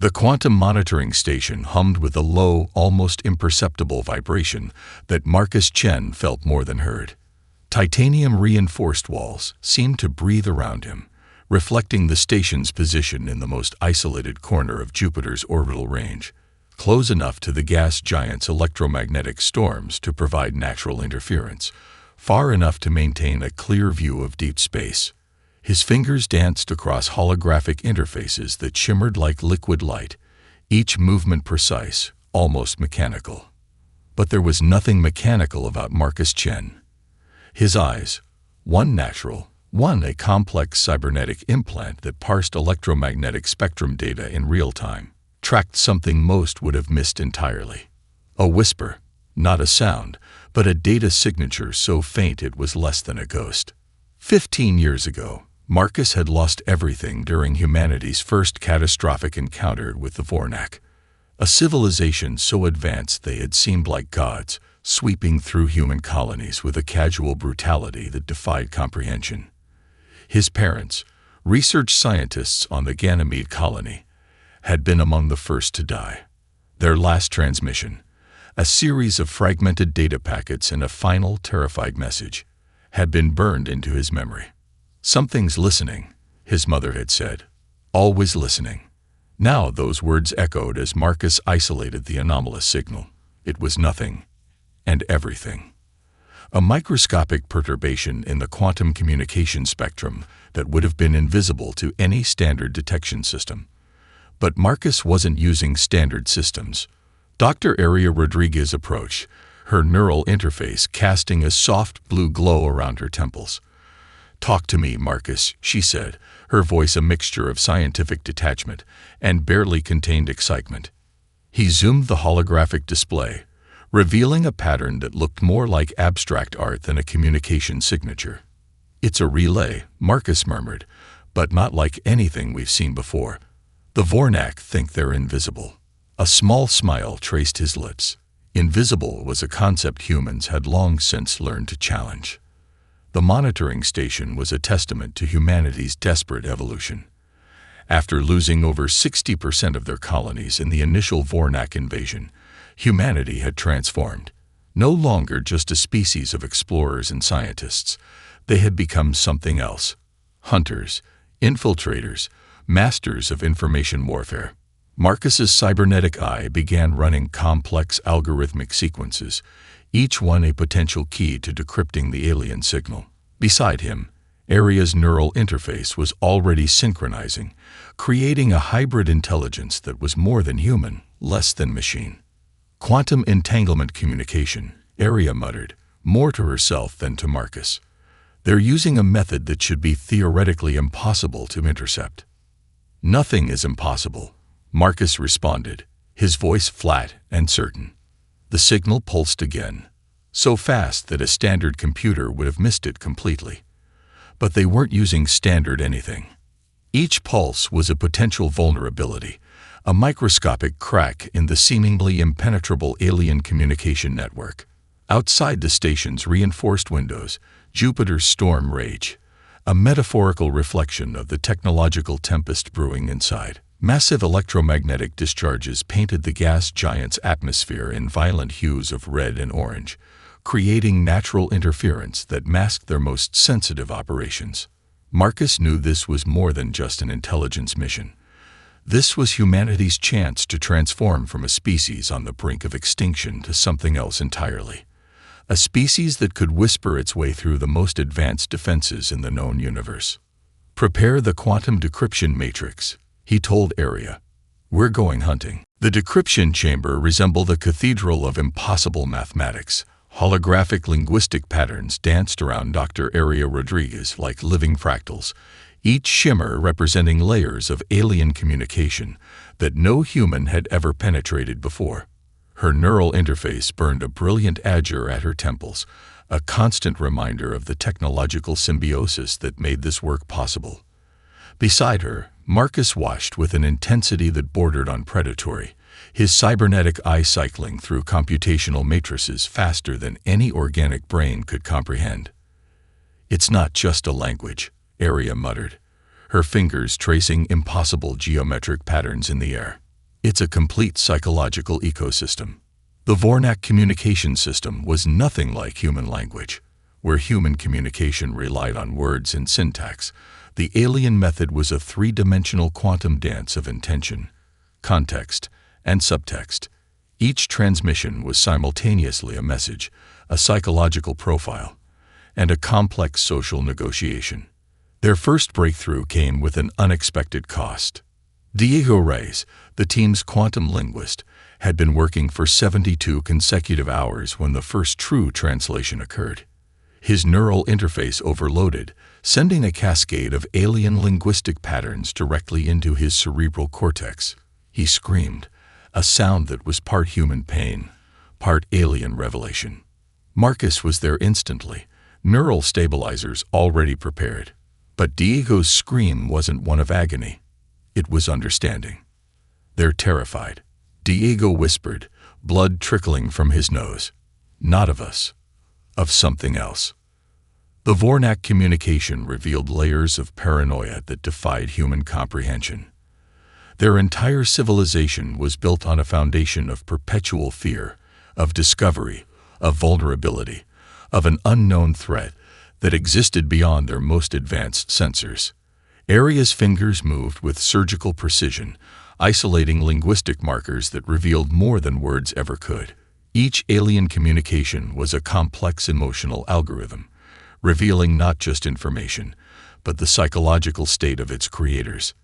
The quantum monitoring station hummed with a low, almost imperceptible vibration that Marcus Chen felt more than heard. Titanium-reinforced walls seemed to breathe around him, reflecting the station's position in the most isolated corner of Jupiter's orbital range, close enough to the gas giant's electromagnetic storms to provide natural interference, far enough to maintain a clear view of deep space. His fingers danced across holographic interfaces that shimmered like liquid light, each movement precise, almost mechanical. But there was nothing mechanical about Marcus Chen. His eyes, one natural, one a complex cybernetic implant that parsed electromagnetic spectrum data in real time, tracked something most would have missed entirely. A whisper, not a sound, but a data signature so faint it was less than a ghost. 15 years ago, Marcus had lost everything during humanity's first catastrophic encounter with the Vornak, a civilization so advanced they had seemed like gods, sweeping through human colonies with a casual brutality that defied comprehension. His parents, research scientists on the Ganymede colony, had been among the first to die. Their last transmission, a series of fragmented data packets and a final terrified message, had been burned into his memory. "Something's listening," his mother had said. "Always listening." Now those words echoed as Marcus isolated the anomalous signal. It was nothing and everything. A microscopic perturbation in the quantum communication spectrum that would have been invisible to any standard detection system. But Marcus wasn't using standard systems. Dr. Aria Rodriguez approached, her neural interface casting a soft blue glow around her temples. "Talk to me, Marcus," she said, her voice a mixture of scientific detachment and barely contained excitement. He zoomed the holographic display, revealing a pattern that looked more like abstract art than a communication signature. "It's a relay," Marcus murmured, "but not like anything we've seen before. The Vornak think they're invisible." A small smile traced his lips. Invisible was a concept humans had long since learned to challenge. The monitoring station was a testament to humanity's desperate evolution. After losing over 60% of their colonies in the initial Vornak invasion, humanity had transformed. No longer just a species of explorers and scientists, they had become something else. Hunters, infiltrators, masters of information warfare. Marcus's cybernetic eye began running complex algorithmic sequences, each one a potential key to decrypting the alien signal. Beside him, Aria's neural interface was already synchronizing, creating a hybrid intelligence that was more than human, less than machine. "Quantum entanglement communication," Aria muttered, more to herself than to Marcus. "They're using a method that should be theoretically impossible to intercept." "Nothing is impossible," Marcus responded, his voice flat and certain. The signal pulsed again, so fast that a standard computer would have missed it completely. But they weren't using standard anything. Each pulse was a potential vulnerability, a microscopic crack in the seemingly impenetrable alien communication network. Outside the station's reinforced windows, Jupiter's storm raged, a metaphorical reflection of the technological tempest brewing inside. Massive electromagnetic discharges painted the gas giant's atmosphere in violent hues of red and orange, creating natural interference that masked their most sensitive operations. Marcus knew this was more than just an intelligence mission. This was humanity's chance to transform from a species on the brink of extinction to something else entirely. A species that could whisper its way through the most advanced defenses in the known universe. "Prepare the quantum decryption matrix," he told Aria. "We're going hunting." The decryption chamber resembled a cathedral of impossible mathematics. Holographic linguistic patterns danced around Dr. Aria Rodriguez like living fractals, each shimmer representing layers of alien communication that no human had ever penetrated before. Her neural interface burned a brilliant azure at her temples, a constant reminder of the technological symbiosis that made this work possible. Beside her, Marcus watched with an intensity that bordered on predatory, his cybernetic eye cycling through computational matrices faster than any organic brain could comprehend. "It's not just a language," Aria muttered, her fingers tracing impossible geometric patterns in the air. It's a complete psychological ecosystem. The Vornak communication system was nothing like human language. Where human communication relied on words and syntax, the alien method was a three-dimensional quantum dance of intention, context, and subtext. Each transmission was simultaneously a message, a psychological profile, and a complex social negotiation. Their first breakthrough came with an unexpected cost. Diego Reyes, the team's quantum linguist, had been working for 72 consecutive hours when the first true translation occurred. His neural interface overloaded, sending a cascade of alien linguistic patterns directly into his cerebral cortex. He screamed, a sound that was part human pain, part alien revelation. Marcus was there instantly, neural stabilizers already prepared. But Diego's scream wasn't one of agony. It was understanding. They're terrified. Diego whispered, blood trickling from his nose. Not of us. Of something else. The Vornak communication revealed layers of paranoia that defied human comprehension. Their entire civilization was built on a foundation of perpetual fear, of discovery, of vulnerability, of an unknown threat that existed beyond their most advanced sensors. Aria's fingers moved with surgical precision, isolating linguistic markers that revealed more than words ever could. Each alien communication was a complex emotional algorithm, revealing not just information, but the psychological state of its creators.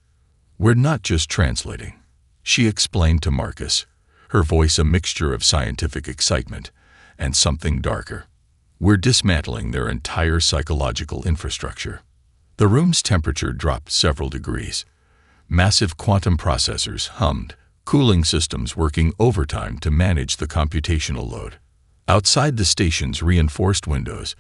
We're not just translating, she explained to Marcus, her voice a mixture of scientific excitement and something darker. We're dismantling their entire psychological infrastructure. The room's temperature dropped several degrees. Massive quantum processors hummed, cooling systems working overtime to manage the computational load. Outside the station's reinforced windows,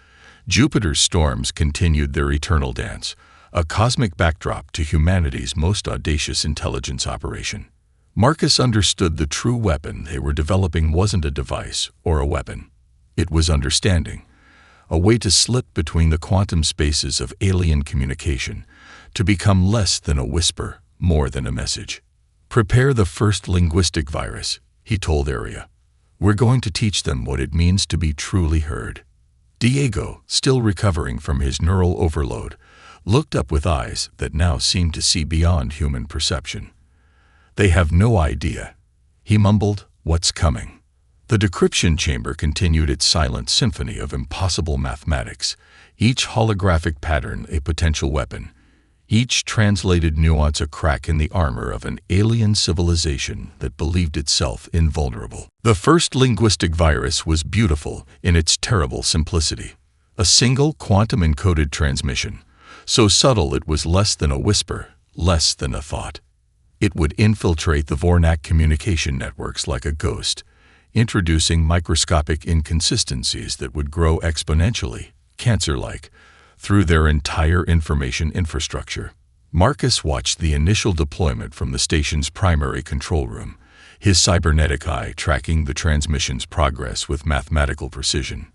Jupiter's storms continued their eternal dance, a cosmic backdrop to humanity's most audacious intelligence operation. Marcus understood the true weapon they were developing wasn't a device or a weapon. It was understanding, a way to slip between the quantum spaces of alien communication, to become less than a whisper, more than a message. Prepare the first linguistic virus, he told Aria. We're going to teach them what it means to be truly heard. Diego, still recovering from his neural overload, looked up with eyes that now seemed to see beyond human perception. They have no idea. He mumbled, what's coming? The decryption chamber continued its silent symphony of impossible mathematics, each holographic pattern a potential weapon, each translated nuance a crack in the armor of an alien civilization that believed itself invulnerable. The first linguistic virus was beautiful in its terrible simplicity. A single quantum-encoded transmission, so subtle it was less than a whisper, less than a thought. It would infiltrate the Vornak communication networks like a ghost, introducing microscopic inconsistencies that would grow exponentially, cancer-like, through their entire information infrastructure. Marcus watched the initial deployment from the station's primary control room, his cybernetic eye tracking the transmission's progress with mathematical precision.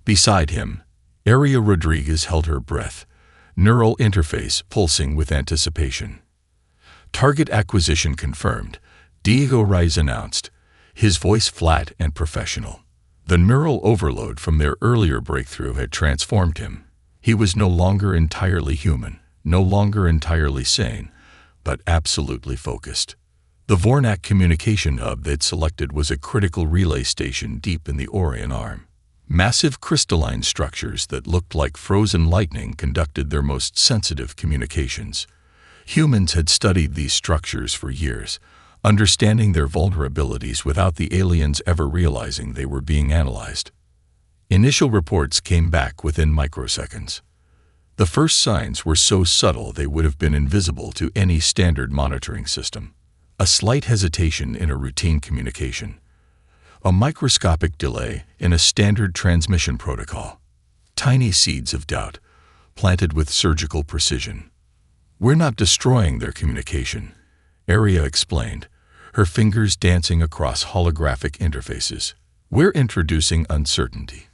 Beside him, Aria Rodriguez held her breath, neural interface pulsing with anticipation. Target acquisition confirmed, Diego Reyes announced, his voice flat and professional. The neural overload from their earlier breakthrough had transformed him. He was no longer entirely human, no longer entirely sane, but absolutely focused. The Vornak communication hub they'd selected was a critical relay station deep in the Orion Arm. Massive crystalline structures that looked like frozen lightning conducted their most sensitive communications. Humans had studied these structures for years, understanding their vulnerabilities without the aliens ever realizing they were being analyzed. Initial reports came back within microseconds. The first signs were so subtle they would have been invisible to any standard monitoring system. A slight hesitation in a routine communication. A microscopic delay in a standard transmission protocol. Tiny seeds of doubt, planted with surgical precision. We're not destroying their communication, Aria explained, her fingers dancing across holographic interfaces. We're introducing uncertainty,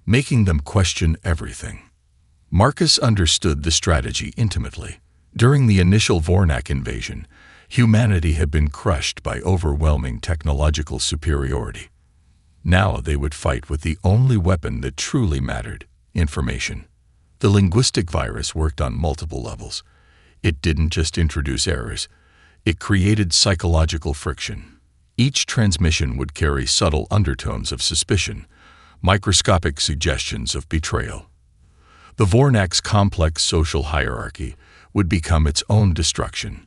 making them question everything. Marcus understood the strategy intimately. During the initial Vornak invasion, Humanity had been crushed by overwhelming technological superiority. Now they would fight with the only weapon that truly mattered: information. The linguistic virus worked on multiple levels. It didn't just introduce errors, it created psychological friction. Each transmission would carry subtle undertones of suspicion, microscopic suggestions of betrayal. The Vornak's complex social hierarchy would become its own destruction.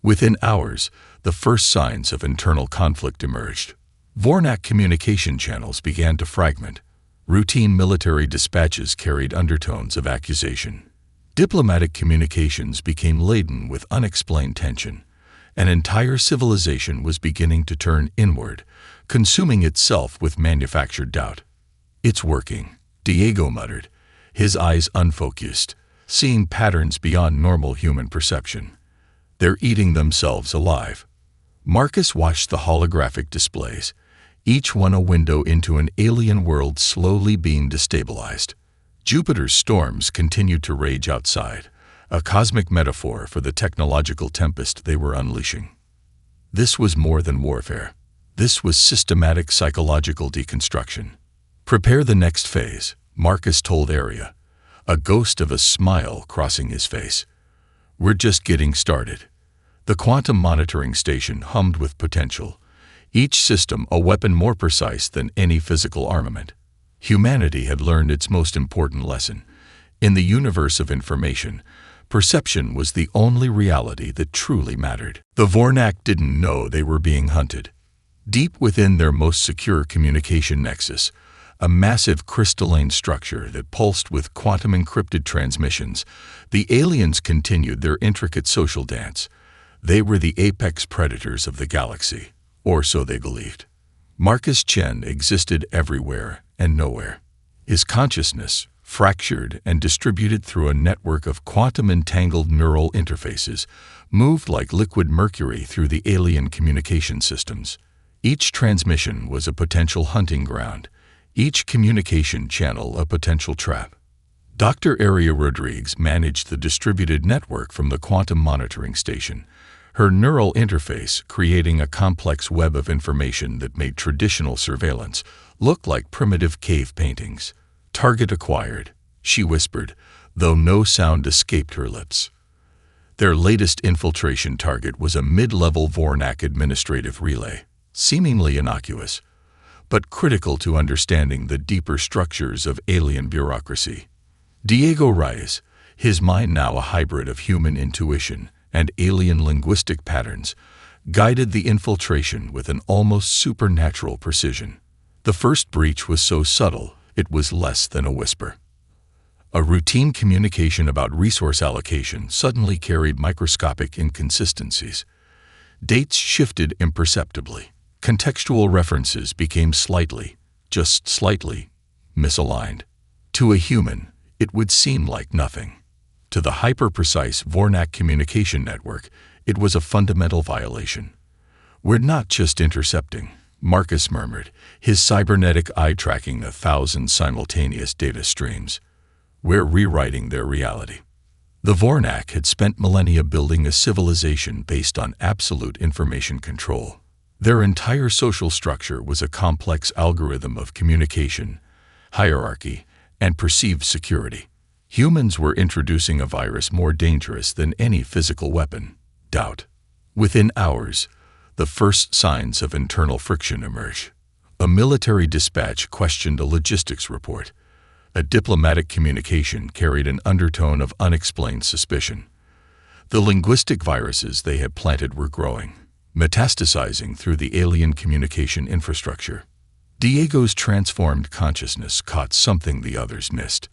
Within hours, the first signs of internal conflict emerged. Vornak communication channels began to fragment. Routine military dispatches carried undertones of accusation. Diplomatic communications became laden with unexplained tension. An entire civilization was beginning to turn inward, consuming itself with manufactured doubt. "It's working," Diego muttered, his eyes unfocused, seeing patterns beyond normal human perception. "They're eating themselves alive." Marcus watched the holographic displays, each one a window into an alien world slowly being destabilized. Jupiter's storms continued to rage outside, a cosmic metaphor for the technological tempest they were unleashing. This was more than warfare. This was systematic psychological deconstruction. "Prepare the next phase," Marcus told Arya, a ghost of a smile crossing his face. "We're just getting started." The quantum monitoring station hummed with potential, each system a weapon more precise than any physical armament. Humanity had learned its most important lesson. In the universe of information, perception was the only reality that truly mattered. The Vornak didn't know they were being hunted. Deep within their most secure communication nexus, a massive crystalline structure that pulsed with quantum-encrypted transmissions, the aliens continued their intricate social dance. They were the apex predators of the galaxy, or so they believed. Marcus Chen existed everywhere and nowhere. His consciousness, fractured and distributed through a network of quantum-entangled neural interfaces, moved like liquid mercury through the alien communication systems. Each transmission was a potential hunting ground, each communication channel a potential trap. Dr. Arya Rodriguez managed the distributed network from the quantum monitoring station, her neural interface creating a complex web of information that made traditional surveillance look like primitive cave paintings. "Target acquired," she whispered, though no sound escaped her lips. Their latest infiltration target was a mid-level Vornak administrative relay, seemingly innocuous, but critical to understanding the deeper structures of alien bureaucracy. Diego Reyes, his mind now a hybrid of human intuition and alien linguistic patterns, guided the infiltration with an almost supernatural precision. The first breach was so subtle, it was less than a whisper. A routine communication about resource allocation suddenly carried microscopic inconsistencies. Dates shifted imperceptibly. Contextual references became slightly, just slightly, misaligned. To a human, it would seem like nothing. To the hyper-precise Vornak communication network, it was a fundamental violation. "We're not just intercepting," Marcus murmured, his cybernetic eye tracking 1,000 simultaneous data streams. "We're rewriting their reality." The Vornak had spent millennia building a civilization based on absolute information control. Their entire social structure was a complex algorithm of communication, hierarchy, and perceived security. Humans were introducing a virus more dangerous than any physical weapon: doubt. Within hours, the first signs of internal friction emerged. A military dispatch questioned a logistics report. A diplomatic communication carried an undertone of unexplained suspicion. The linguistic viruses they had planted were growing, metastasizing through the alien communication infrastructure. Diego's transformed consciousness caught something the others missed.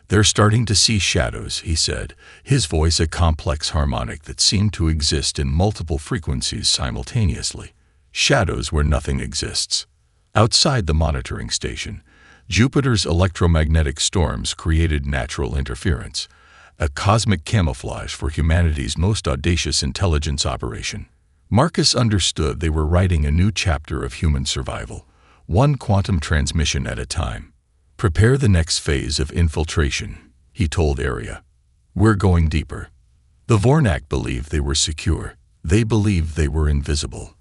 "They're starting to see shadows," he said, his voice a complex harmonic that seemed to exist in multiple frequencies simultaneously. Shadows where nothing exists. Outside the monitoring station, Jupiter's electromagnetic storms created natural interference, a cosmic camouflage for humanity's most audacious intelligence operation. Marcus understood they were writing a new chapter of human survival, one quantum transmission at a time. "Prepare the next phase of infiltration," he told Arya. "We're going deeper." The Vornak believed they were secure. They believed they were invisible.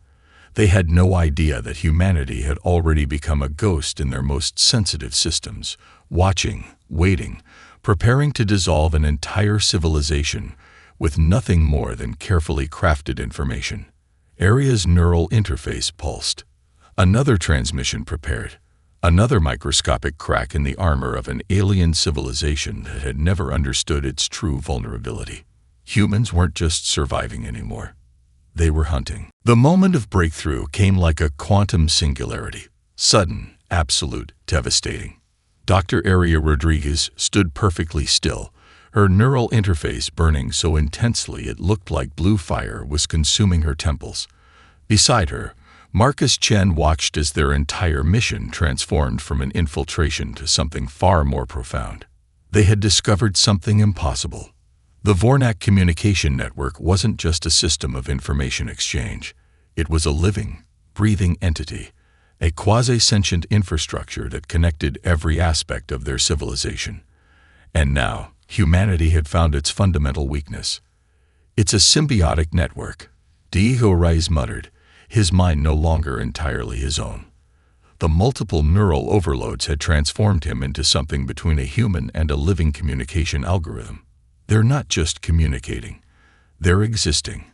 They had no idea that humanity had already become a ghost in their most sensitive systems, watching, waiting, preparing to dissolve an entire civilization with nothing more than carefully crafted information. Aria's neural interface pulsed. Another transmission prepared. Another microscopic crack in the armor of an alien civilization that had never understood its true vulnerability. Humans weren't just surviving anymore. They were hunting. The moment of breakthrough came like a quantum singularity. Sudden, absolute, devastating. Dr. Aria Rodriguez stood perfectly still, her neural interface burning so intensely it looked like blue fire was consuming her temples. Beside her, Marcus Chen watched as their entire mission transformed from an infiltration to something far more profound. They had discovered something impossible. The Vornak communication network wasn't just a system of information exchange. It was a living, breathing entity, a quasi-sentient infrastructure that connected every aspect of their civilization. And now, humanity had found its fundamental weakness. It's a symbiotic network, Diego Reyes muttered, his mind no longer entirely his own. The multiple neural overloads had transformed him into something between a human and a living communication algorithm. They're not just communicating, they're existing.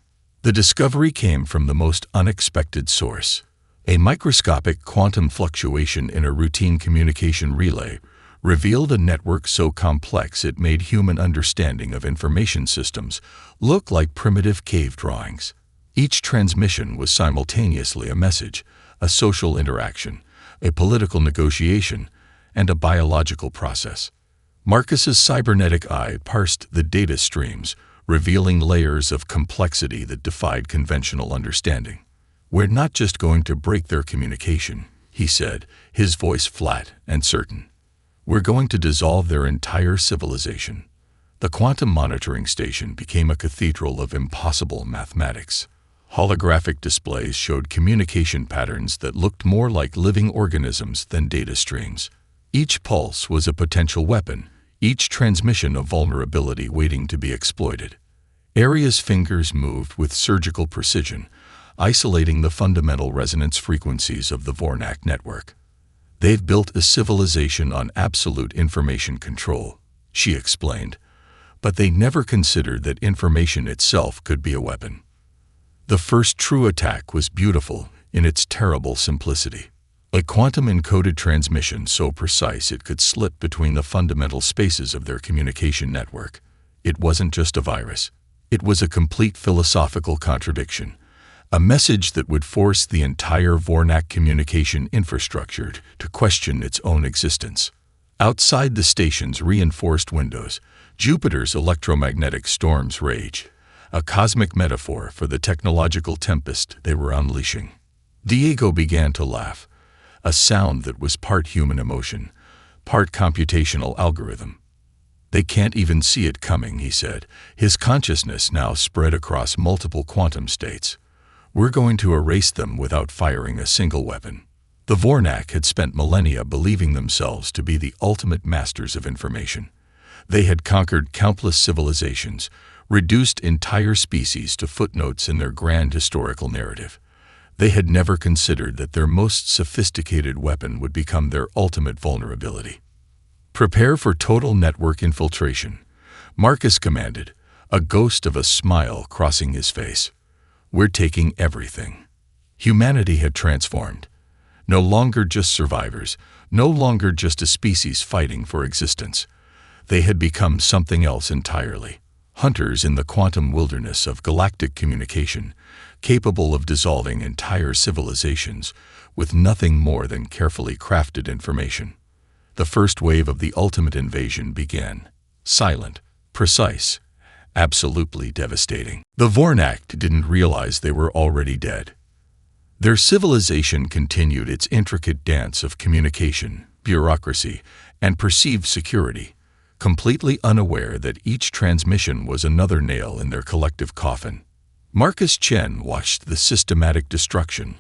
The discovery came from the most unexpected source. A microscopic quantum fluctuation in a routine communication relay revealed a network so complex it made human understanding of information systems look like primitive cave drawings. Each transmission was simultaneously a message, a social interaction, a political negotiation, and a biological process. Marcus's cybernetic eye parsed the data streams, revealing layers of complexity that defied conventional understanding. "We're not just going to break their communication," he said, his voice flat and certain. "We're going to dissolve their entire civilization." The quantum monitoring station became a cathedral of impossible mathematics. Holographic displays showed communication patterns that looked more like living organisms than data streams. Each pulse was a potential weapon, each transmission a vulnerability waiting to be exploited. Aria's fingers moved with surgical precision, isolating the fundamental resonance frequencies of the Vornak network. "They've built a civilization on absolute information control," she explained, "but they never considered that information itself could be a weapon." The first true attack was beautiful in its terrible simplicity. A quantum-encoded transmission so precise it could slip between the fundamental spaces of their communication network. It wasn't just a virus. It was a complete philosophical contradiction, a message that would force the entire Vornak communication infrastructure to question its own existence. Outside the station's reinforced windows, Jupiter's electromagnetic storms rage, a cosmic metaphor for the technological tempest they were unleashing. Diego began to laugh, a sound that was part human emotion, part computational algorithm. "They can't even see it coming," he said, his consciousness now spread across multiple quantum states. "We're going to erase them without firing a single weapon." The Vornak had spent millennia believing themselves to be the ultimate masters of information. They had conquered countless civilizations, reduced entire species to footnotes in their grand historical narrative. They had never considered that their most sophisticated weapon would become their ultimate vulnerability. "Prepare for total network infiltration," Marcus commanded, a ghost of a smile crossing his face. "We're taking everything." Humanity had transformed. No longer just survivors, no longer just a species fighting for existence. They had become something else entirely. Hunters in the quantum wilderness of galactic communication, capable of dissolving entire civilizations with nothing more than carefully crafted information. The first wave of the ultimate invasion began. Silent, precise, absolutely devastating. The Vornak didn't realize they were already dead. Their civilization continued its intricate dance of communication, bureaucracy, and perceived security, completely unaware that each transmission was another nail in their collective coffin. Marcus Chen watched the systematic destruction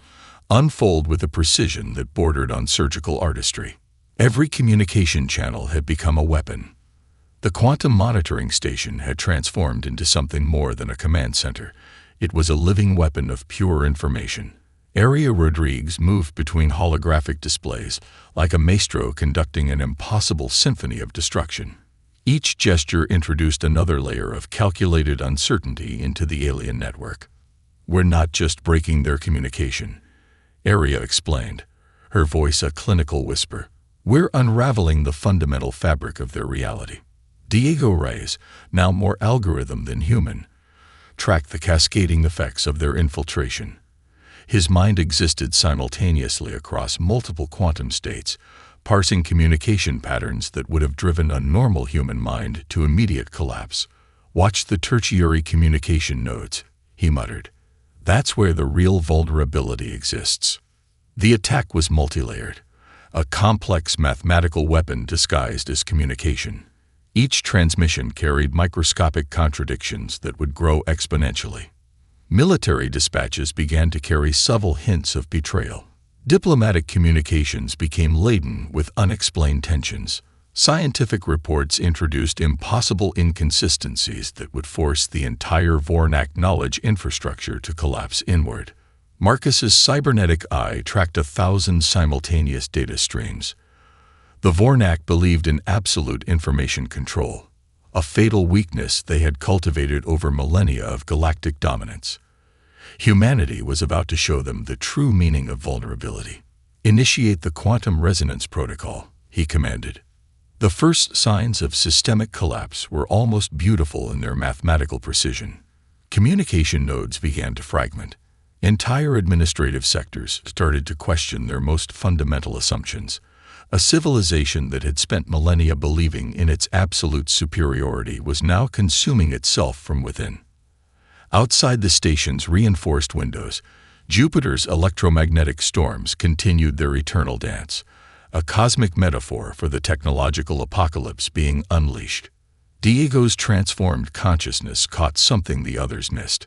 unfold with a precision that bordered on surgical artistry. Every communication channel had become a weapon. The quantum monitoring station had transformed into something more than a command center. It was a living weapon of pure information. Area Rodriguez moved between holographic displays, like a maestro conducting an impossible symphony of destruction. Each gesture introduced another layer of calculated uncertainty into the alien network. "We're not just breaking their communication," Area explained, her voice a clinical whisper. "We're unraveling the fundamental fabric of their reality." Diego Reyes, now more algorithm than human, tracked the cascading effects of their infiltration. His mind existed simultaneously across multiple quantum states, parsing communication patterns that would have driven a normal human mind to immediate collapse. "Watch the tertiary communication nodes," he muttered. "That's where the real vulnerability exists." The attack was multilayered, a complex mathematical weapon disguised as communication. Each transmission carried microscopic contradictions that would grow exponentially. Military dispatches began to carry subtle hints of betrayal. Diplomatic communications became laden with unexplained tensions. Scientific reports introduced impossible inconsistencies that would force the entire Vornak knowledge infrastructure to collapse inward. Marcus's cybernetic eye tracked 1,000 simultaneous data streams. The Vornak believed in absolute information control, a fatal weakness they had cultivated over millennia of galactic dominance. Humanity was about to show them the true meaning of vulnerability. "Initiate the quantum resonance protocol," he commanded. The first signs of systemic collapse were almost beautiful in their mathematical precision. Communication nodes began to fragment. Entire administrative sectors started to question their most fundamental assumptions. A civilization that had spent millennia believing in its absolute superiority was now consuming itself from within. Outside the station's reinforced windows, Jupiter's electromagnetic storms continued their eternal dance, a cosmic metaphor for the technological apocalypse being unleashed. Diego's transformed consciousness caught something the others missed.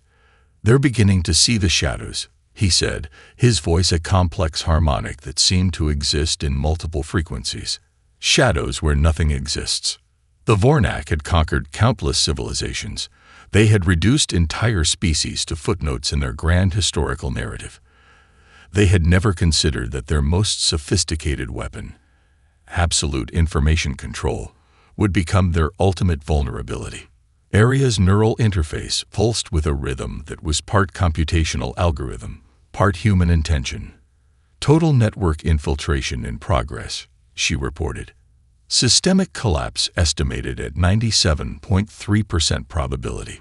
"They're beginning to see the shadows," he said, his voice a complex harmonic that seemed to exist in multiple frequencies. "Shadows where nothing exists." The Vornak had conquered countless civilizations. They had reduced entire species to footnotes in their grand historical narrative. They had never considered that their most sophisticated weapon, absolute information control, would become their ultimate vulnerability. Area's neural interface pulsed with a rhythm that was part computational algorithm, part human intention. "Total network infiltration in progress," she reported. "Systemic collapse estimated at 97.3% probability."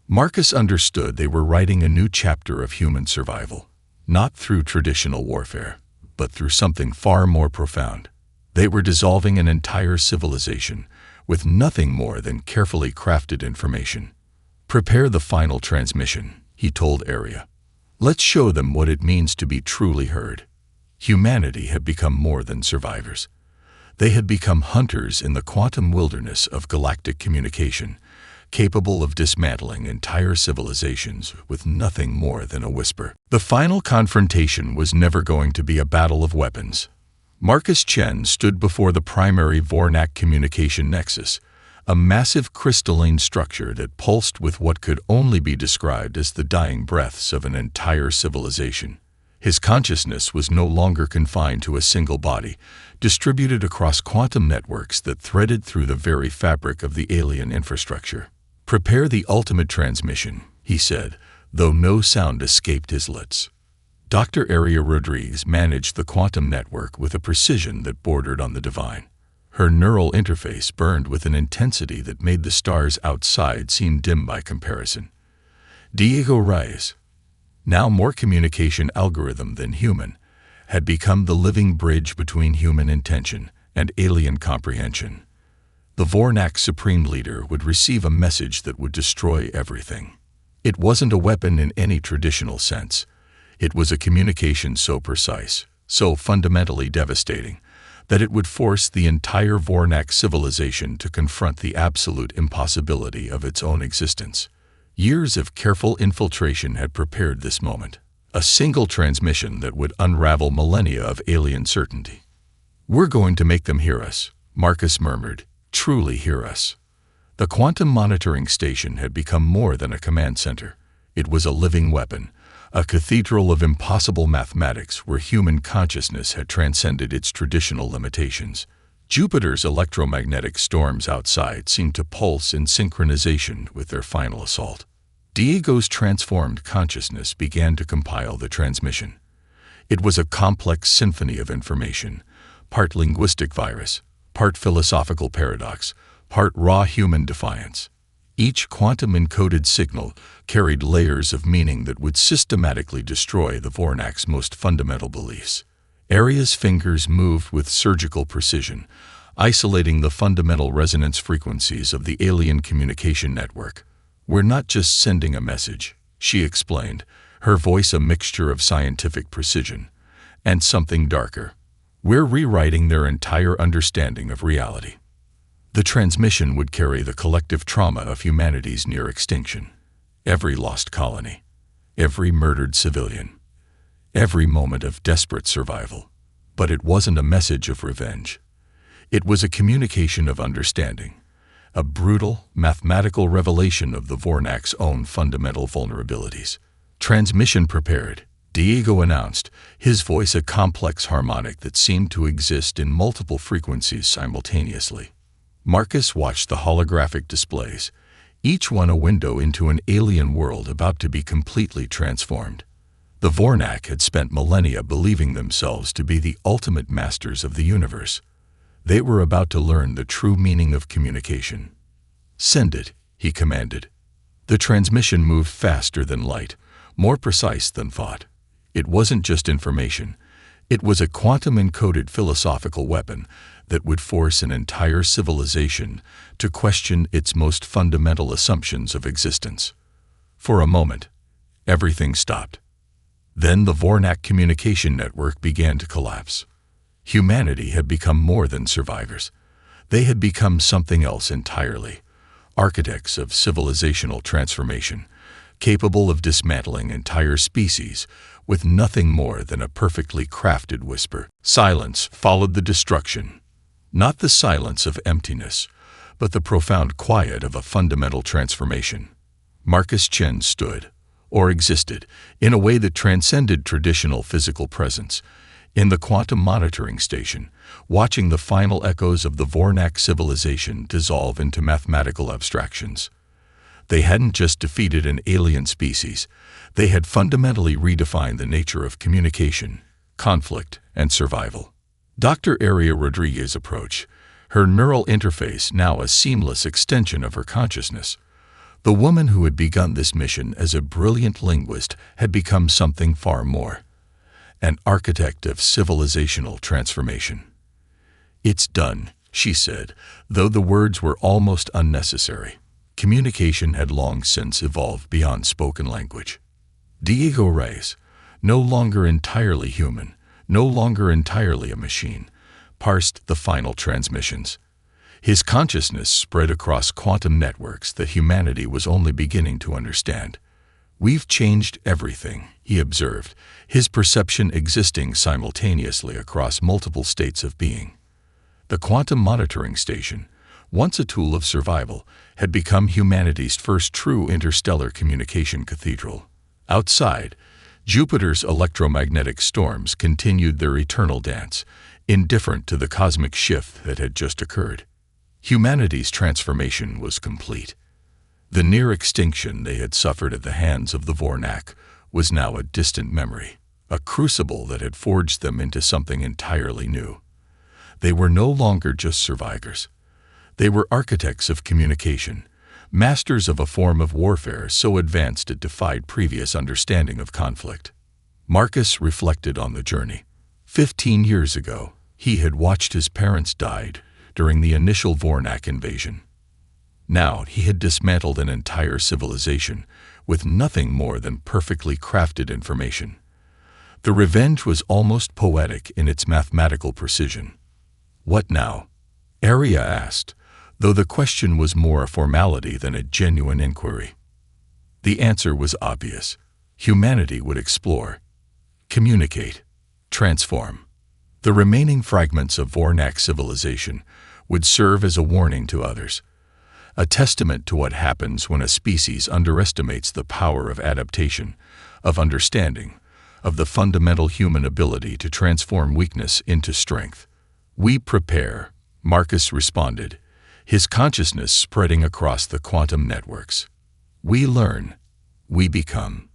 Marcus understood they were writing a new chapter of human survival, not through traditional warfare, but through something far more profound. They were dissolving an entire civilization with nothing more than carefully crafted information. "Prepare the final transmission," he told Area. "Let's show them what it means to be truly heard." Humanity had become more than survivors. They had become hunters in the quantum wilderness of galactic communication, capable of dismantling entire civilizations with nothing more than a whisper. The final confrontation was never going to be a battle of weapons. Marcus Chen stood before the primary Vornak communication nexus, a massive crystalline structure that pulsed with what could only be described as the dying breaths of an entire civilization. His consciousness was no longer confined to a single body, distributed across quantum networks that threaded through the very fabric of the alien infrastructure. "Prepare the ultimate transmission," he said, though no sound escaped his lips. Dr. Area Rodriguez managed the quantum network with a precision that bordered on the divine. Her neural interface burned with an intensity that made the stars outside seem dim by comparison. Diego Reyes, now more communication algorithm than human, had become the living bridge between human intention and alien comprehension. The Vornak Supreme Leader would receive a message that would destroy everything. It wasn't a weapon in any traditional sense. It was a communication so precise, so fundamentally devastating, that it would force the entire Vornak civilization to confront the absolute impossibility of its own existence. Years of careful infiltration had prepared this moment, a single transmission that would unravel millennia of alien certainty. "We're going to make them hear us," Marcus murmured, "truly hear us." The quantum monitoring station had become more than a command center. It was a living weapon, a cathedral of impossible mathematics where human consciousness had transcended its traditional limitations. Jupiter's electromagnetic storms outside seemed to pulse in synchronization with their final assault. Diego's transformed consciousness began to compile the transmission. It was a complex symphony of information, part linguistic virus, part philosophical paradox, part raw human defiance. Each quantum-encoded signal carried layers of meaning that would systematically destroy the Vornak's most fundamental beliefs. Aria's fingers moved with surgical precision, isolating the fundamental resonance frequencies of the alien communication network. "We're not just sending a message," she explained, her voice a mixture of scientific precision and something darker. "We're rewriting their entire understanding of reality." The transmission would carry the collective trauma of humanity's near extinction. Every lost colony, every murdered civilian, every moment of desperate survival. But it wasn't a message of revenge. It was a communication of understanding, a brutal, mathematical revelation of the Vornak's own fundamental vulnerabilities. "Transmission prepared," Diego announced, his voice a complex harmonic that seemed to exist in multiple frequencies simultaneously. Marcus watched the holographic displays, each one a window into an alien world about to be completely transformed. The Vornak had spent millennia believing themselves to be the ultimate masters of the universe. They were about to learn the true meaning of communication. "Send it," he commanded. The transmission moved faster than light, more precise than thought. It wasn't just information. It was a quantum-encoded philosophical weapon that would force an entire civilization to question its most fundamental assumptions of existence. For a moment, everything stopped. Then the Vornak communication network began to collapse. Humanity had become more than survivors. They had become something else entirely, architects of civilizational transformation, capable of dismantling entire species with nothing more than a perfectly crafted whisper. Silence followed the destruction. Not the silence of emptiness, but the profound quiet of a fundamental transformation. Marcus Chen stood, or existed, in a way that transcended traditional physical presence, in the quantum monitoring station, watching the final echoes of the Vornak civilization dissolve into mathematical abstractions. They hadn't just defeated an alien species, they had fundamentally redefined the nature of communication, conflict, and survival. Dr. Aria Rodriguez's approach, her neural interface now a seamless extension of her consciousness. The woman who had begun this mission as a brilliant linguist had become something far more, an architect of civilizational transformation. "It's done," she said, though the words were almost unnecessary. Communication had long since evolved beyond spoken language. Diego Reyes, no longer entirely human, no longer entirely a machine, parsed the final transmissions. His consciousness spread across quantum networks that humanity was only beginning to understand. "We've changed everything," he observed, his perception existing simultaneously across multiple states of being. The quantum monitoring station, once a tool of survival, had become humanity's first true interstellar communication cathedral. Outside, Jupiter's electromagnetic storms continued their eternal dance, indifferent to the cosmic shift that had just occurred. Humanity's transformation was complete. The near extinction they had suffered at the hands of the Vornak was now a distant memory, a crucible that had forged them into something entirely new. They were no longer just survivors. They were architects of communication, masters of a form of warfare so advanced it defied previous understanding of conflict. Marcus reflected on the journey. 15 years ago, he had watched his parents die during the initial Vornak invasion. Now he had dismantled an entire civilization with nothing more than perfectly crafted information. The revenge was almost poetic in its mathematical precision. "What now?" Aria asked, though the question was more a formality than a genuine inquiry. The answer was obvious. Humanity would explore, communicate, transform. The remaining fragments of Vornak civilization would serve as a warning to others, a testament to what happens when a species underestimates the power of adaptation, of understanding, of the fundamental human ability to transform weakness into strength. "We prepare," Marcus responded, his consciousness spreading across the quantum networks. "We learn. We become."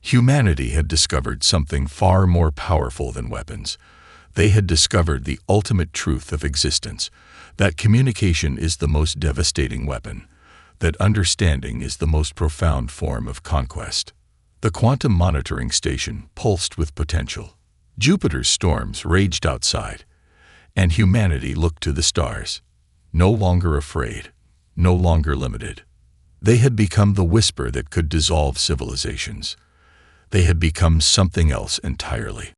Humanity had discovered something far more powerful than weapons. They had discovered the ultimate truth of existence, that communication is the most devastating weapon, that understanding is the most profound form of conquest. The quantum monitoring station pulsed with potential. Jupiter's storms raged outside, and humanity looked to the stars, no longer afraid, no longer limited. They had become the whisper that could dissolve civilizations. They had become something else entirely.